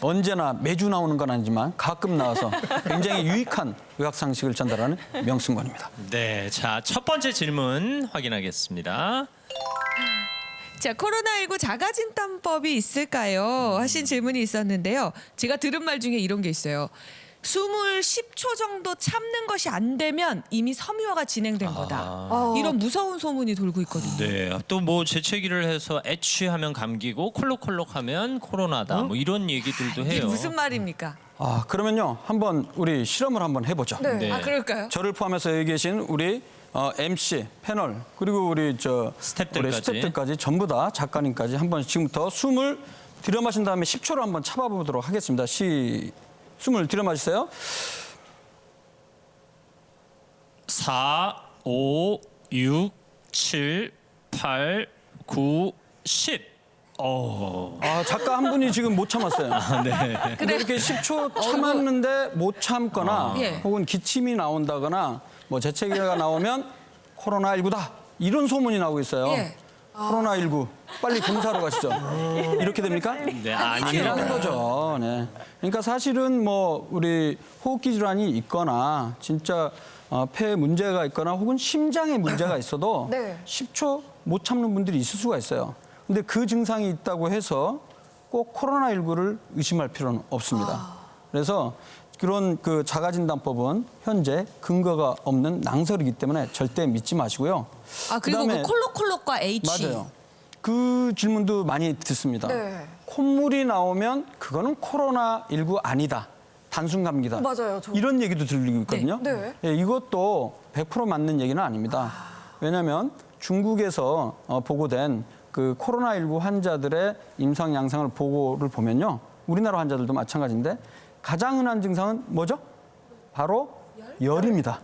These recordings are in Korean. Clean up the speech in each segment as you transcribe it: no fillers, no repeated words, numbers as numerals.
언제나 매주 나오는 건 아니지만 가끔 나와서 굉장히 유익한 의학 상식을 전달하는 명승관입니다. 네, 자, 첫 번째 질문 확인하겠습니다. 자, 코로나19 자가진단법이 있을까요? 하신 질문이 있었는데요. 제가 들은 말 중에 이런 게 있어요. 숨을 10초 정도 참는 것이 안 되면 이미 섬유화가 진행된 거다. 이런 무서운 소문이 돌고 있거든요. 네, 또 뭐 재채기를 해서 애취하면 감기고 콜록콜록하면 코로나다. 뭐 이런 얘기들도 이게 해요. 무슨 말입니까? 그러면요, 한번 우리 실험을 한번 해보죠. 네. 아, 그럴까요? 저를 포함해서 여기 계신 우리 MC, 패널, 그리고 우리 우리 스태프들까지 전부 다 작가님까지 한번 지금부터 숨을 들여 마신 다음에 10초를 한번 참아보도록 하겠습니다. 숨을 들여 마시세요. 4, 5, 6, 7, 8, 9, 10. 작가 한 분이 지금 못 참았어요. 네. 근데 이렇게 10초 참았는데 못 참거나 예. 혹은 기침이 나온다거나 뭐 재채기가 나오면 코로나19다 이런 소문이 나오고 있어요. 예. 코로나19 빨리 검사하러 가시죠. 이렇게 됩니까? 네, 아니라는 거죠. 네. 그러니까 사실은 뭐 우리 호흡기 질환이 있거나 진짜 폐에 문제가 있거나 혹은 심장에 문제가 있어도 네. 10초 못 참는 분들이 있을 수가 있어요. 근데 그 증상이 있다고 해서 꼭 코로나19를 의심할 필요는 없습니다. 그래서 그런 그 자가진단법은 현재 근거가 없는 낭설이기 때문에 절대 믿지 마시고요. 그리고 그다음에 그 콜록콜록과 H. 맞아요. 그 질문도 많이 듣습니다. 네. 콧물이 나오면 그거는 코로나19 아니다. 단순 감기다. 맞아요. 이런 얘기도 들리고 있거든요. 네. 예, 이것도 100% 맞는 얘기는 아닙니다. 왜냐하면 중국에서 보고된 그 코로나19 환자들의 임상 양상을 보고를 보면요. 우리나라 환자들도 마찬가지인데 가장 흔한 증상은 뭐죠? 바로 열입니다.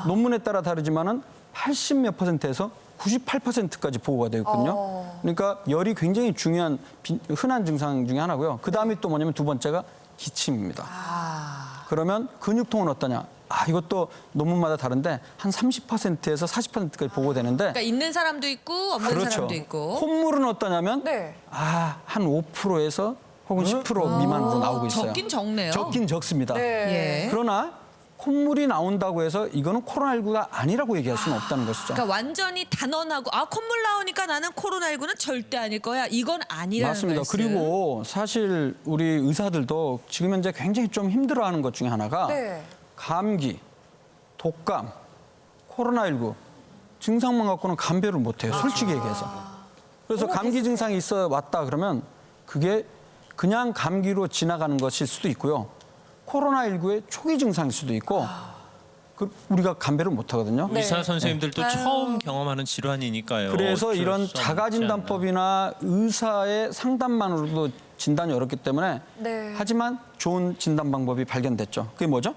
논문에 따라 다르지만은 80몇 %에서 98%까지 보고가 되어 있거든요. 그러니까 열이 굉장히 중요한 흔한 증상 중에 하나고요. 그 다음이 또 뭐냐면 두 번째가 기침입니다. 그러면 근육통은 어떠냐? 이것도 논문마다 다른데 한 30%에서 40%까지 보고되는데 그러니까 있는 사람도 있고 없는 그렇죠. 사람도 있고. 콧물은 어떠냐면 네. 한 5%에서 혹은 10% 미만으로 나오고 있어요. 적긴 적네요. 적긴 적습니다. 네. 예. 그러나 콧물이 나온다고 해서 이거는 코로나19가 아니라고 얘기할 수는 없다는 것이죠. 그러니까 완전히 단언하고 콧물 나오니까 나는 코로나19는 절대 아닐 거야. 이건 아니라는 맞습니다. 말씀. 그리고 사실 우리 의사들도 지금 현재 굉장히 좀 힘들어하는 것 중에 하나가 네. 감기, 독감, 코로나19 증상만 갖고는 감별을 못해요. 솔직히 얘기해서. 그래서 감기 증상이 있어 왔다 그러면 그게 그냥 감기로 지나가는 것일 수도 있고요. 코로나19의 초기 증상일 수도 있고 우리가 감별을 못하거든요. 의사 선생님들도 처음 경험하는 질환이니까요. 그래서 어쩔 이런 수 없지 자가진단법이나 의사의 상담만으로도 진단이 어렵기 때문에 네. 하지만 좋은 진단 방법이 발견됐죠. 그게 뭐죠?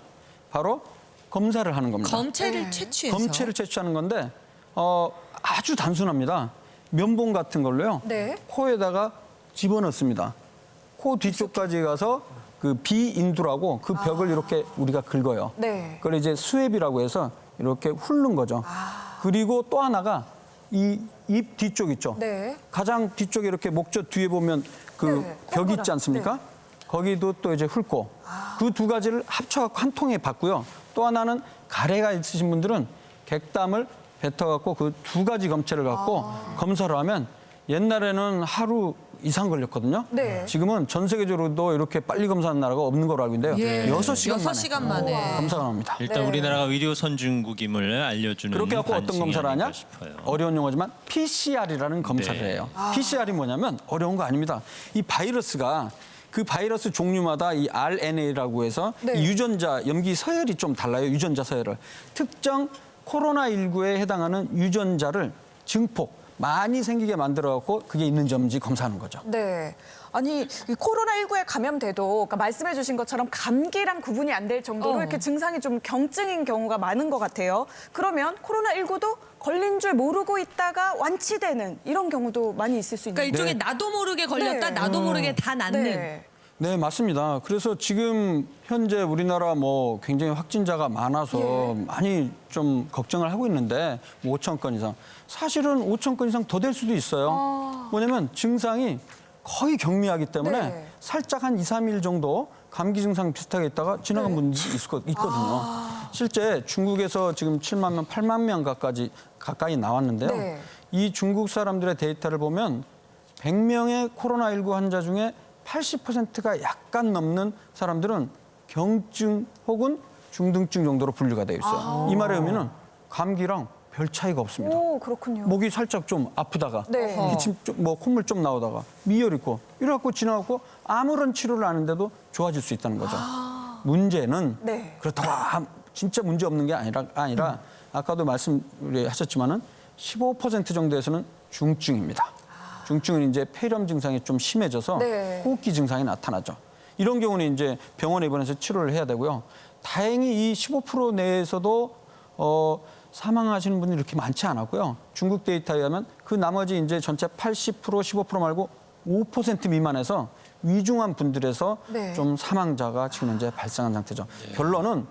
바로 검사를 하는 겁니다. 검체를 네. 채취해서. 검체를 채취하는 건데 아주 단순합니다. 면봉 같은 걸로요. 네. 코에다가 집어넣습니다. 코 뒤쪽까지 가서 그 비인두라고 그 벽을 이렇게 우리가 긁어요. 네. 그걸 이제 수액이라고 해서 이렇게 훑는 거죠. 그리고 또 하나가 이 입 뒤쪽 있죠. 네. 가장 뒤쪽에 이렇게 목젖 뒤에 보면 그 네, 벽이 있지 콩고랑. 않습니까? 거기도 또 이제 훑고 그 두 가지를 합쳐갖고 한 통에 받고요. 또 하나는 가래가 있으신 분들은 객담을 뱉어갖고 그 두 가지 검체를 갖고 검사를 하면 옛날에는 하루 이상 걸렸거든요. 네. 지금은 전 세계적으로도 이렇게 빨리 검사하는 나라가 없는 걸로 알고 있는데요. 예. 6시간 만에 6시간 만에. 검사가 나옵니다. 일단 네. 우리나라가 의료 선진국임을 알려주는 그렇게 갖고 어떤 반증이 검사를 하냐? 아닌가 싶어요. 어려운 용어지만 PCR이라는 검사를 네. 해요. PCR이 뭐냐면 어려운 거 아닙니다. 이 바이러스가 그 바이러스 종류마다 이 RNA라고 해서 네. 이 유전자 염기 서열이 좀 달라요. 유전자 서열을. 특정 코로나19에 해당하는 유전자를 증폭 많이 생기게 만들어갖고 그게 있는지 없는지 검사하는 거죠. 네. 아니 이 코로나19에 감염돼도 그러니까 말씀해 주신 것처럼 감기랑 구분이 안 될 정도로 이렇게 증상이 좀 경증인 경우가 많은 것 같아요. 그러면 코로나19도 걸린 줄 모르고 있다가 완치되는 이런 경우도 많이 있을 수 있는 그러니까 일종의 네. 나도 모르게 걸렸다, 네. 나도 모르게 다 낫는. 네. 네, 맞습니다. 그래서 지금 현재 우리나라 뭐 굉장히 확진자가 많아서 많이 좀 걱정을 하고 있는데 5천 건 이상. 사실은 5천 건 이상 더 될 수도 있어요. 뭐냐면 증상이 거의 경미하기 때문에 네. 살짝 한 2, 3일 정도 감기 증상 비슷하게 있다가 지나간 분들이 있거든요. 실제 중국에서 지금 7만 명, 8만 명 가까이 나왔는데요. 네. 이 중국 사람들의 데이터를 보면 100명의 코로나19 환자 중에 80%가 약간 넘는 사람들은 경증 혹은 중등증 정도로 분류가 되어 있어요. 이 말의 의미는 감기랑 별 차이가 없습니다. 오, 그렇군요. 목이 살짝 좀 아프다가 네. 기침 좀, 뭐 콧물 좀 나오다가 미열 있고 이래갖고 지나갖고 아무런 치료를 안 했는데도 좋아질 수 있다는 거죠. 문제는 네. 그렇다고 진짜 문제 없는 게 아니라 아까도 말씀하셨지만은 15% 정도에서는 중증입니다. 중증은 이제 폐렴 증상이 좀 심해져서 네. 호흡기 증상이 나타나죠. 이런 경우는 이제 병원에 입원해서 치료를 해야 되고요. 다행히 이 15% 내에서도 사망하시는 분이 이렇게 많지 않았고요. 중국 데이터에 의하면 그 나머지 이제 전체 80%, 15% 말고 5% 미만에서 위중한 분들에서 네. 좀 사망자가 지금 현재 발생한 상태죠. 결론은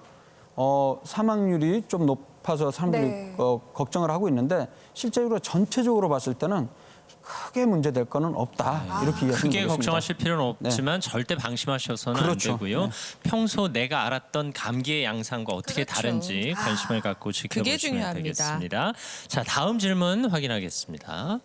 사망률이 좀 높아서 사람들이 네. 걱정을 하고 있는데 실제로 전체적으로 봤을 때는 크게 문제될 거는 없다. 이렇게 이해하시면 크게 되겠습니다. 걱정하실 필요는 없지만 절대 방심하셔서는 그렇죠. 안 되고요. 네. 평소 내가 알았던 감기의 양상과 어떻게 그렇죠. 다른지 관심을 갖고 지켜보시면 중요합니다. 되겠습니다. 자, 다음 질문 확인하겠습니다.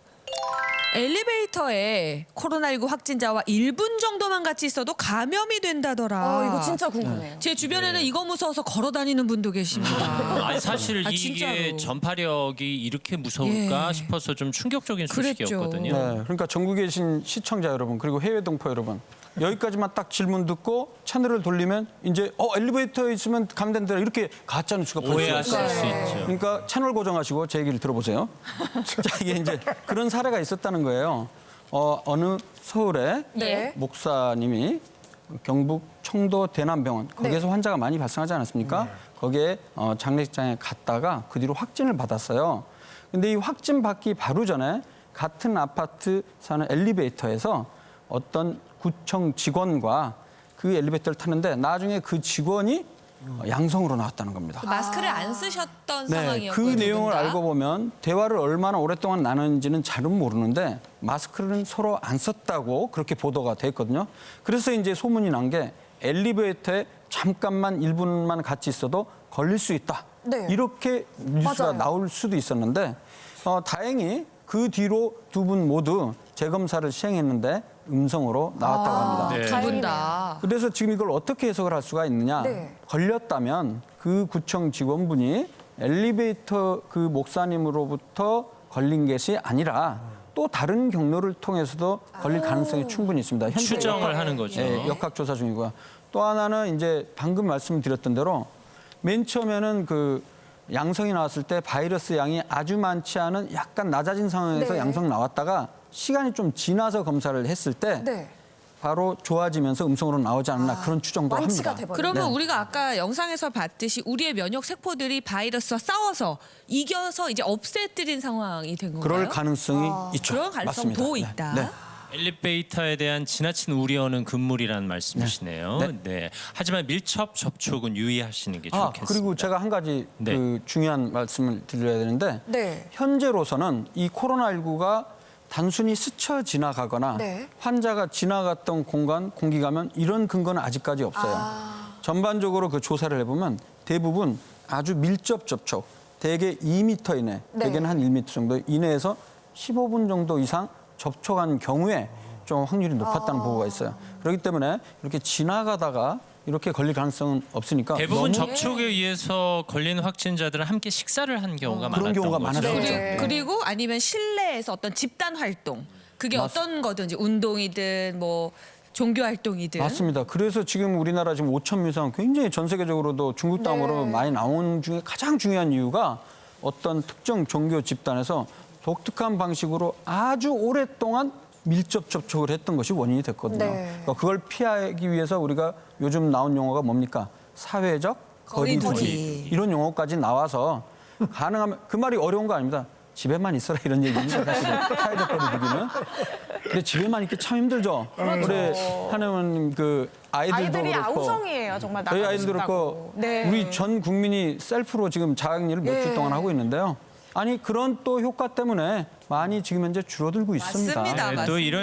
엘리베이터에 코로나19 확진자와 1분 정도만 같이 있어도 감염이 된다더라. 이거 진짜 궁금해요. 제 주변에는 이거 무서워서 걸어 다니는 분도 계십니다. 아니 사실 이게 진짜로. 전파력이 이렇게 무서울까 예. 싶어서 좀 충격적인 그랬죠. 소식이었거든요. 네, 그러니까 전국에 계신 시청자 여러분 그리고 해외 동포 여러분 여기까지만 딱 질문 듣고 채널을 돌리면 이제 엘리베이터에 있으면 감된다 이렇게 가짜 뉴스가 벌써 오해하실 있어요. 수 있죠. 그러니까 채널 고정하시고 제 얘기를 들어보세요. 자, 이게 이제 그런 사례가 있었다는 거예요. 어느 서울의 네. 목사님이 경북 청도 대남병원 거기에서 환자가 많이 발생하지 않았습니까? 거기에 장례식장에 갔다가 그 뒤로 확진을 받았어요. 근데 이 확진 받기 바로 전에 같은 아파트 사는 엘리베이터에서 어떤 구청 직원과 그 엘리베이터를 탔는데 나중에 그 직원이 양성으로 나왔다는 겁니다. 마스크를 안 쓰셨던 네, 그 상황이었거든요. 내용을 알고 보면 대화를 얼마나 오랫동안 나눴는지는 잘은 모르는데 마스크를 서로 안 썼다고 그렇게 보도가 됐거든요. 그래서 이제 소문이 난 게 엘리베이터에 잠깐만 1분만 같이 있어도 걸릴 수 있다. 네. 이렇게 뉴스가 맞아요. 나올 수도 있었는데 다행히 그 뒤로 두 분 모두 재검사를 시행했는데 음성으로 나왔다고 합니다. 네. 두 분 다. 그래서 지금 이걸 어떻게 해석을 할 수가 있느냐. 네. 걸렸다면 그 구청 직원분이 엘리베이터 그 목사님으로부터 걸린 것이 아니라 또 다른 경로를 통해서도 걸릴 가능성이 충분히 있습니다. 현재 추정을 하는 거죠. 네, 역학조사 중이고요. 또 하나는 이제 방금 말씀드렸던 대로 맨 처음에는 그 양성이 나왔을 때 바이러스 양이 아주 많지 않은 약간 낮아진 상황에서 네. 양성 나왔다가 시간이 좀 지나서 검사를 했을 때 네. 바로 좋아지면서 음성으로 나오지 않나 그런 추정도 완치가 합니다. 돼버려요. 그러면 네. 우리가 아까 영상에서 봤듯이 우리의 면역 세포들이 바이러스와 싸워서 이겨서 이제 없애뜨린 상황이 된 건가요? 그럴 가능성이 있죠. 그런 가능성도 맞습니다. 있다. 네. 엘리베이터에 대한 지나친 우려는 금물이라는 말씀이시네요. 네. 네. 하지만 밀접 접촉은 유의하시는 게 좋겠습니다. 그리고 제가 한 가지 네. 그 중요한 말씀을 드려야 되는데 네. 현재로서는 이 코로나19가 단순히 스쳐 지나가거나 네. 환자가 지나갔던 공간, 공기가면 이런 근거는 아직까지 없어요. 전반적으로 그 조사를 해보면 대부분 아주 밀접 접촉, 대개 2m 이내, 네. 대개는 한 1m 정도 이내에서 15분 정도 이상 접촉한 경우에 좀 확률이 높았다는 보고가 있어요. 그렇기 때문에 이렇게 지나가다가 이렇게 걸릴 가능성은 없으니까 대부분 너무 접촉에 의해서 걸린 확진자들은 함께 식사를 한 경우가 그런 많았던 경우가 거죠. 많았어요. 네. 그리고 아니면 실내에서 어떤 집단 활동 그게 어떤 거든지 운동이든 뭐 종교 활동이든 맞습니다. 그래서 지금 우리나라 지금 5천 명 이상 굉장히 전 세계적으로도 중국 다음으로 네. 많이 나온 중에 가장 중요한 이유가 어떤 특정 종교 집단에서 독특한 방식으로 아주 오랫동안 밀접 접촉을 했던 것이 원인이 됐거든요. 네. 그러니까 그걸 피하기 위해서 우리가 요즘 나온 용어가 뭡니까? 사회적 거리두기. 거리두기. 이런 용어까지 나와서 가능하면 그 말이 어려운 거 아닙니다. 집에만 있어라 이런 얘기입니다. 사실은 사회적 거리두기는. 근데 집에만 있기 참 힘들죠. 우리 하나는 그 아이들도 아이들이 그렇고 아우성이에요. 정말 저희 나가고 아이들도 싶다고. 그렇고 네. 우리 전 국민이 셀프로 지금 자가격리를 몇 주 예. 동안 하고 있는데요. 아니 그런 또 효과 때문에 많이 지금 현재 줄어들고 있습니다. 맞습니다. 네, 또 이런